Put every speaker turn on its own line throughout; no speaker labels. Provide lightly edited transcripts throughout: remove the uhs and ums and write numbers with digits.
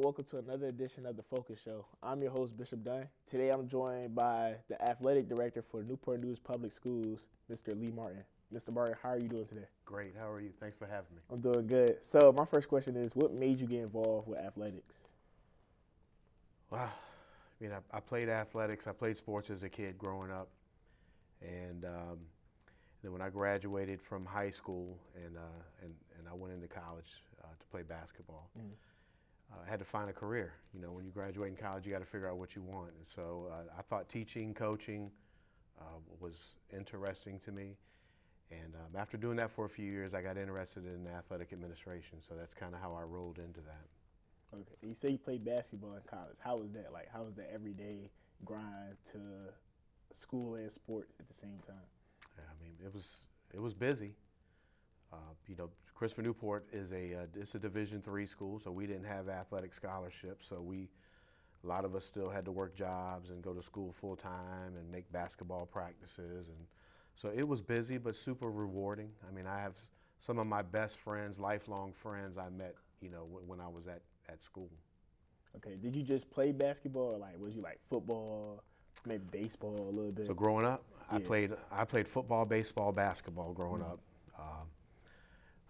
welcome to another edition of the Focus Show. I'm your host, Bishop Dunn. Today I'm joined by the athletic director for Newport News Public Schools, Mr. Lee Martin. Mr. Martin, how are you doing today?
Great. How are you? Thanks for having me.
I'm doing good. So my first question is, what made you get involved with athletics?
Wow. I played athletics. I played sports as a kid growing up. And then when I graduated from high school and I went into college to play basketball, I had to find a career. You know, when you graduate in college, you got to figure out what you want. And so I thought teaching, coaching was interesting to me. And after doing that for a few years, I got interested in athletic administration. So that's kind of how I rolled into that.
Okay. You say you played basketball in college. How was that? Like, how was the everyday grind to school and sports at the same time?
Yeah, I mean, it was busy. Christopher Newport is it's a Division III school, so we didn't have athletic scholarships. So a lot of us still had to work jobs and go to school full time and make basketball practices, and so it was busy but super rewarding. I mean, I have some of my best friends, lifelong friends I met, when I was at school.
Okay. Did you just play basketball, or was you like football, maybe baseball a little bit?
So growing up,
Yeah.
I played football, baseball, basketball growing up.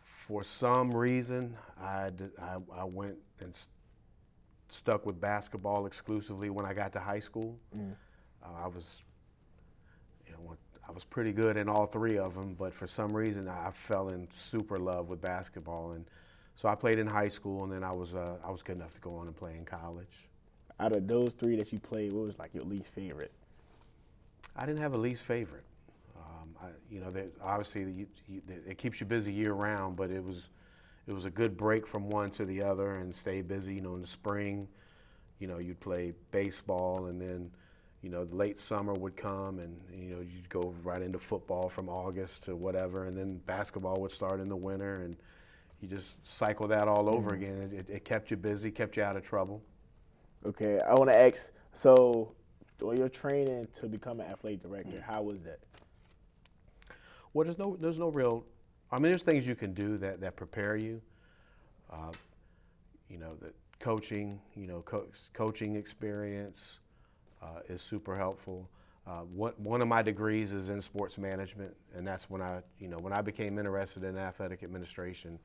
For some reason, I went and stuck with basketball exclusively when I got to high school. I was pretty good in all three of them, but for some reason I fell in super love with basketball, and so I played in high school, and then I was good enough to go on and play in college.
Out of those three that you played, what was like your least favorite?
I didn't have a least favorite. Obviously it keeps you busy year round, but it was a good break from one to the other and stay busy. In the spring, you'd play baseball, and then the late summer would come, and you'd go right into football from August to whatever, and then basketball would start in the winter, and you just cycle that all over again. It kept you busy, kept you out of trouble. Okay,
I want to ask, so on your training to become an athletic director, how was that?
Well, there's no real, there's things you can do that prepare you. The coaching, coaching experience is super helpful. One of my degrees is in sports management, and that's when I became interested in athletic administration,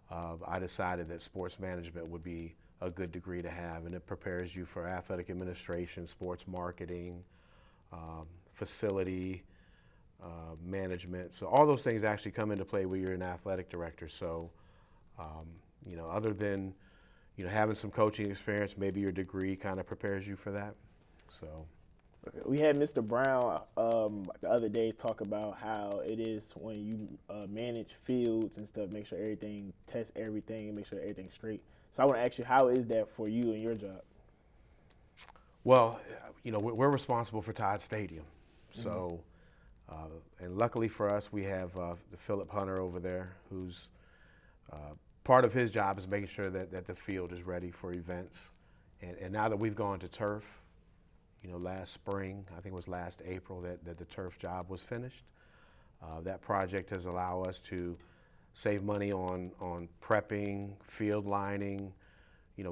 I decided that sports management would be a good degree to have, and it prepares you for athletic administration, sports marketing, facility management. So all those things actually come into play when you're an athletic director. So, other than, having some coaching experience, maybe your degree kind of prepares you for that. So.
Okay. We had Mr. Brown the other day talk about how it is when you manage fields and stuff, make sure everything, test everything, and make sure everything's straight. So I want to ask you, how is that for you and your job?
Well, we're responsible for Todd Stadium. So, and luckily for us, we have the Philip Hunter over there, who's part of his job is making sure that the field is ready for events. And now that we've gone to turf, last spring, I think it was last April, that the turf job was finished. That project has allowed us to save money on prepping, field lining,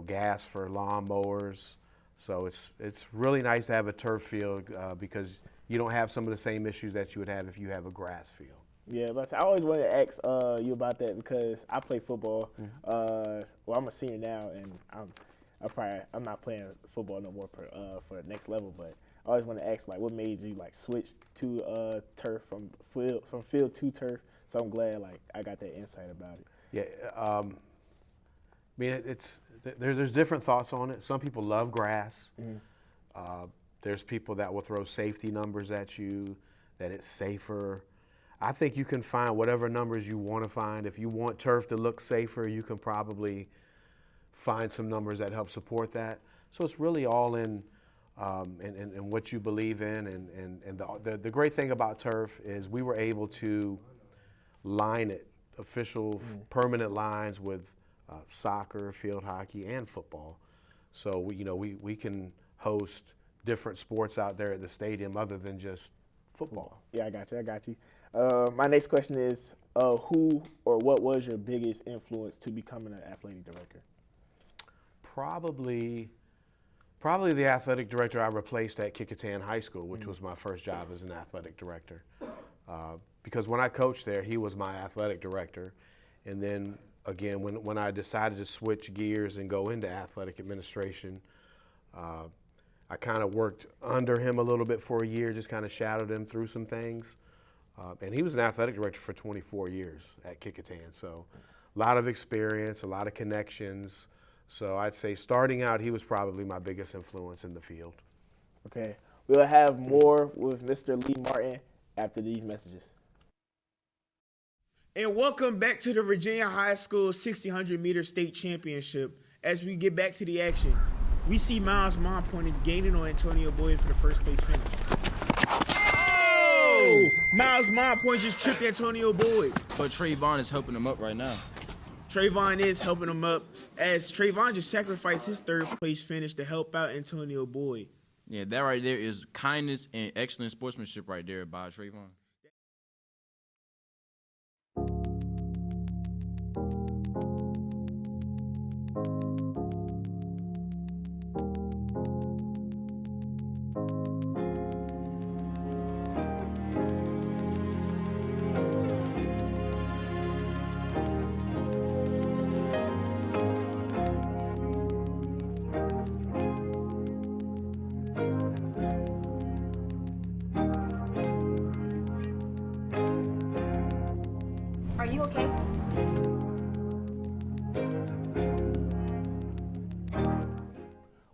gas for lawn mowers. So it's really nice to have a turf field because you don't have some of the same issues that you would have if you have a grass field.
Yeah, but I always wanted to ask you about that because I play football. I'm a senior now, and I'm not playing football no more for the next level. But I always want to ask, what made you switch to turf from field to turf? So I'm glad I got that insight about it.
Yeah, there's different thoughts on it. Some people love grass. There's people that will throw safety numbers at you, that it's safer. I think you can find whatever numbers you want to find. If you want turf to look safer, you can probably find some numbers that help support that. So it's really all in what you believe in. And the great thing about turf is we were able to line it, official permanent lines with soccer, field hockey, and football. So we can host different sports out there at the stadium other than just football.
Yeah, I got you. My next question is, who or what was your biggest influence to becoming an athletic director?
probably the athletic director I replaced at Kecoughtan High School, which was my first job as an athletic director. Because when I coached there, he was my athletic director. And then again, when I decided to switch gears and go into athletic administration, I kind of worked under him a little bit for a year, just kind of shadowed him through some things. And he was an athletic director for 24 years at Kecoughtan. So a lot of experience, a lot of connections. So I'd say starting out, he was probably my biggest influence in the field.
Okay. We'll have more with Mr. Lee Martin after these messages. And welcome back to the Virginia High School 1600 meter state championship. As we get back to the action, we see Miles Monpoint is gaining on Antonio Boyd for the first place finish. Oh! Miles Monpoint just tripped Antonio Boyd.
But Trayvon is helping him up right now.
Trayvon is helping him up as Trayvon just sacrificed his third place finish to help out Antonio Boyd.
Yeah, that right there is kindness and excellent sportsmanship right there by Trayvon.
Are you okay?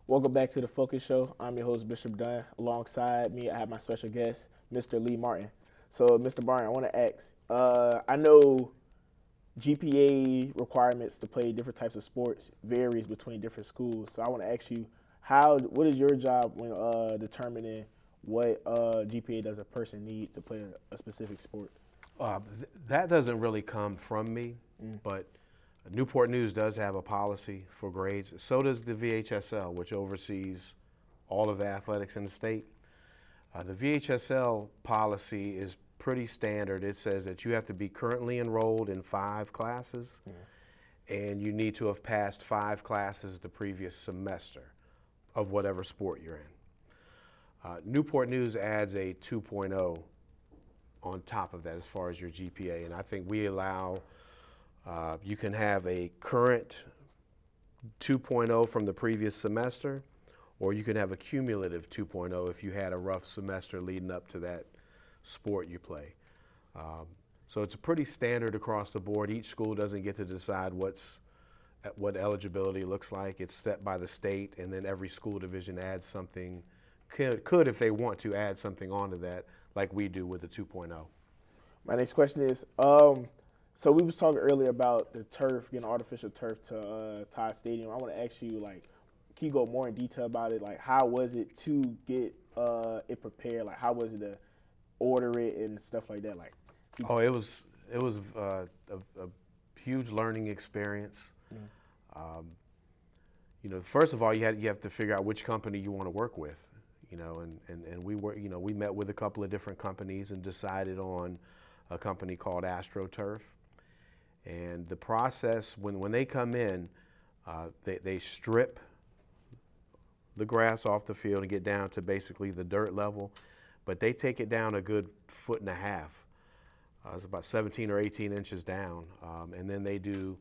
Welcome back to the Focus Show. I'm your host, Bishop Dunn. Alongside me, I have my special guest, Mr. Lee Martin. So, Mr. Martin, I want to ask, I know GPA requirements to play different types of sports varies between different schools. So I want to ask you, what is your job when determining what GPA does a person need to play a specific sport?
That doesn't really come from me, but Newport News does have a policy for grades. So does the VHSL, which oversees all of the athletics in the state. The VHSL policy is pretty standard. It says that you have to be currently enrolled in 5 classes, and you need to have passed 5 classes the previous semester of whatever sport you're in. Newport News adds a 2.0 on top of that as far as your GPA, and I think we allow, you can have a current 2.0 from the previous semester, or you can have a cumulative 2.0 if you had a rough semester leading up to that sport you play. So it's a pretty standard across the board. Each school doesn't get to decide what eligibility looks like. It's set by the state, and then every school division adds something, could if they want to add something onto that, like we do with the 2.0.
My next question is, so we was talking earlier about the turf, getting artificial turf to Todd Stadium. I want to ask you, like, can you go more in detail about it? Like, how was it to get it prepared? Like, how was it to order it and stuff like that? Like,
it was a huge learning experience. First of all, you have to figure out which company you want to work with. And we met with a couple of different companies and decided on a company called AstroTurf. And the process, when they come in, they strip the grass off the field and get down to basically the dirt level, but they take it down a good 1.5 feet. It's about 17 or 18 inches down. And then they do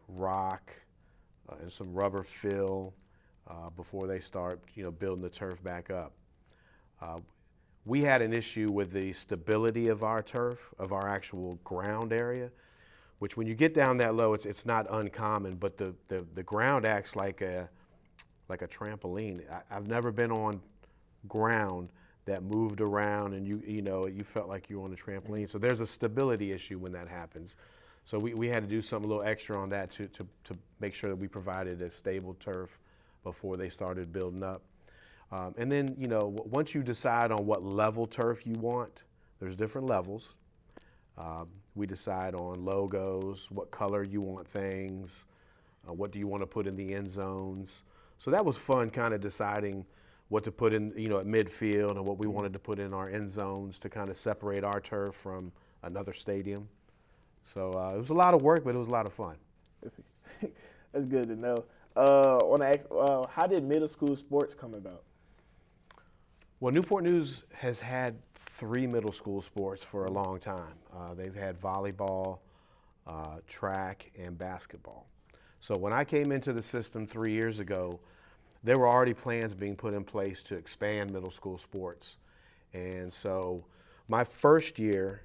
rock and some rubber fill before they start, building the turf back up. We had an issue with the stability of our turf, of our actual ground area, which when you get down that low, it's not uncommon, but the ground acts like a trampoline. I've never been on ground that moved around and you felt like you were on a trampoline. So there's a stability issue when that happens. So we had to do something a little extra on that to make sure that we provided a stable turf before they started building up. And then, once you decide on what level turf you want, there's different levels. We decide on logos, what color you want things, what do you want to put in the end zones. So that was fun, kind of deciding what to put in, at midfield and what we wanted to put in our end zones to kind of separate our turf from another stadium. So it was a lot of work, but it was a lot of fun.
That's good to know. Want to ask, how did middle school sports come about?
Well, Newport News has had 3 middle school sports for a long time. They've had volleyball, track, and basketball. So when I came into the system 3 years ago, there were already plans being put in place to expand middle school sports. And so my first year,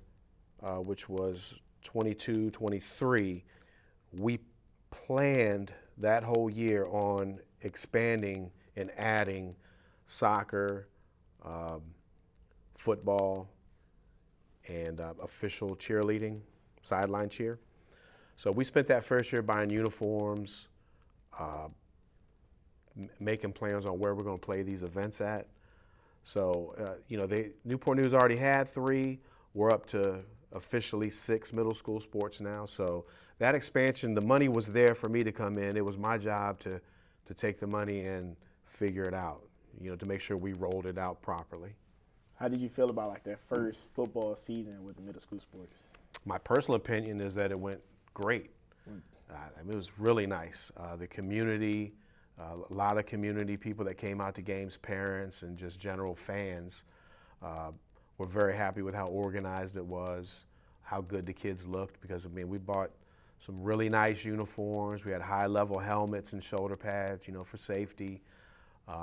which was 22, 23, we planned that whole year on expanding and adding soccer, football, and official cheerleading, sideline cheer. So we spent that first year buying uniforms, making plans on where we're going to play these events at. So, Newport News already had 3. We're up to officially 6 middle school sports now. So that expansion, the money was there for me to come in. It was my job to take the money and figure it out, to make sure we rolled it out properly.
How did you feel about like that first football season with the middle school sports?
My personal opinion is that it went great. It was really nice. The community, a lot of community people that came out to games, parents and just general fans, were very happy with how organized it was, how good the kids looked, because we bought some really nice uniforms. We had high-level helmets and shoulder pads, for safety.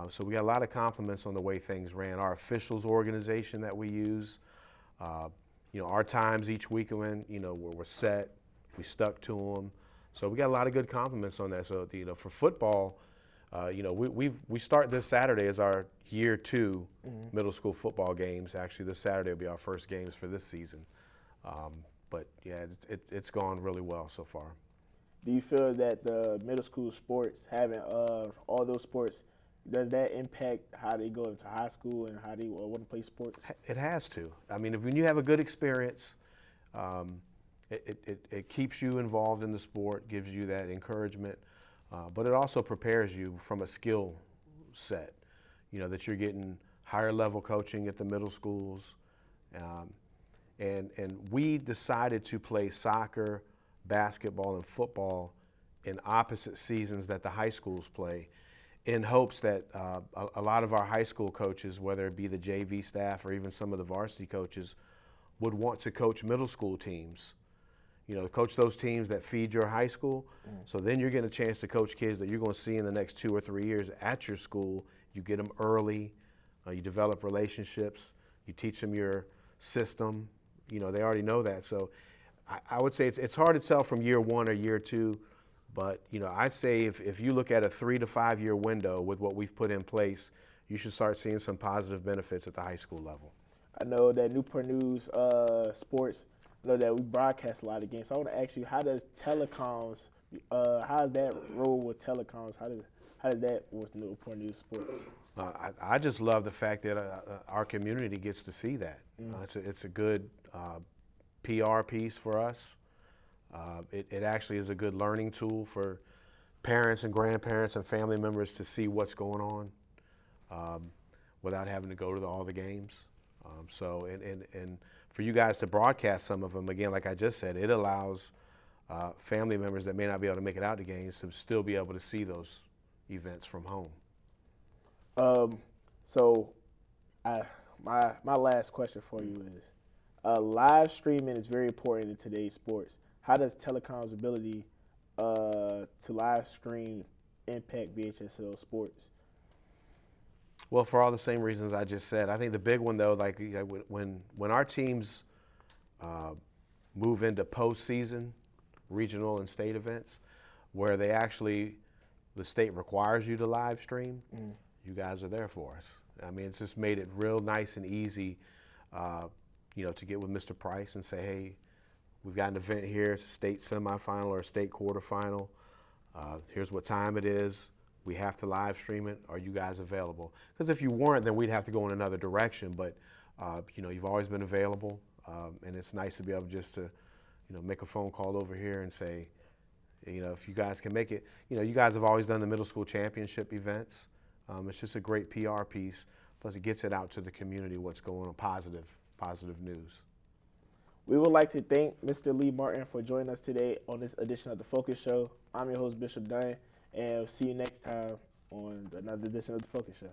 So we got a lot of compliments on the way things ran. Our officials organization that we use, our times each weekend, were set. We stuck to them. So we got a lot of good compliments on that. So, for football, we start this Saturday as our year 2 middle school football games. Actually, this Saturday will be our first games for this season. But yeah, it's gone really well so far.
Do you feel that the middle school sports, having all those sports, does that impact how they go into high school and how they want to play sports?
It has to. When you have a good experience, it keeps you involved in the sport, gives you that encouragement, but it also prepares you from a skill set, that you're getting higher level coaching at the middle schools. And we decided to play soccer, basketball, and football in opposite seasons that the high schools play, in hopes that a lot of our high school coaches, whether it be the JV staff or even some of the varsity coaches, would want to coach middle school teams. Coach those teams that feed your high school. So then you're getting a chance to coach kids that you're going to see in the next 2 or 3 years at your school. You get them early, you develop relationships, you teach them your system. They already know that. So I would say it's hard to tell from year 1 or year 2, but I'd say if you look at a 3 to 5 year window with what we've put in place, you should start seeing some positive benefits at the high school level.
I know that Newport News Sports, I know that we broadcast a lot of games. So I want to ask you, how does telecoms, how is that role with telecoms? How does that with Newport News Sports?
I just love the fact that our community gets to see that. It's a good PR piece for us. It actually is a good learning tool for parents and grandparents and family members to see what's going on without having to go to all the games. And for you guys to broadcast some of them, again, like I just said, it allows family members that may not be able to make it out to games to still be able to see those events from home.
My last question for you is, live streaming is very important in today's sports. How does telecom's ability to live stream impact VHSL sports?
Well, for all the same reasons I just said. I think the big one, though, like when our teams move into postseason, regional and state events, where the state requires you to live stream, you guys are there for us. It's just made it real nice and easy, to get with Mr. Price and say, hey, we've got an event here. It's a state semifinal or a state quarterfinal. Here's what time it is. We have to live stream it. Are you guys available? Because if you weren't, then we'd have to go in another direction. But you've always been available, and it's nice to be able just to, make a phone call over here and say, if you guys can make it. You guys have always done the middle school championship events. It's just a great PR piece. Plus, it gets it out to the community what's going on, positive news.
We would like to thank Mr. Lee Martin for joining us today on this edition of The Focus Show. I'm your host, Bishop Dunn, and we'll see you next time on another edition of the Focus Show.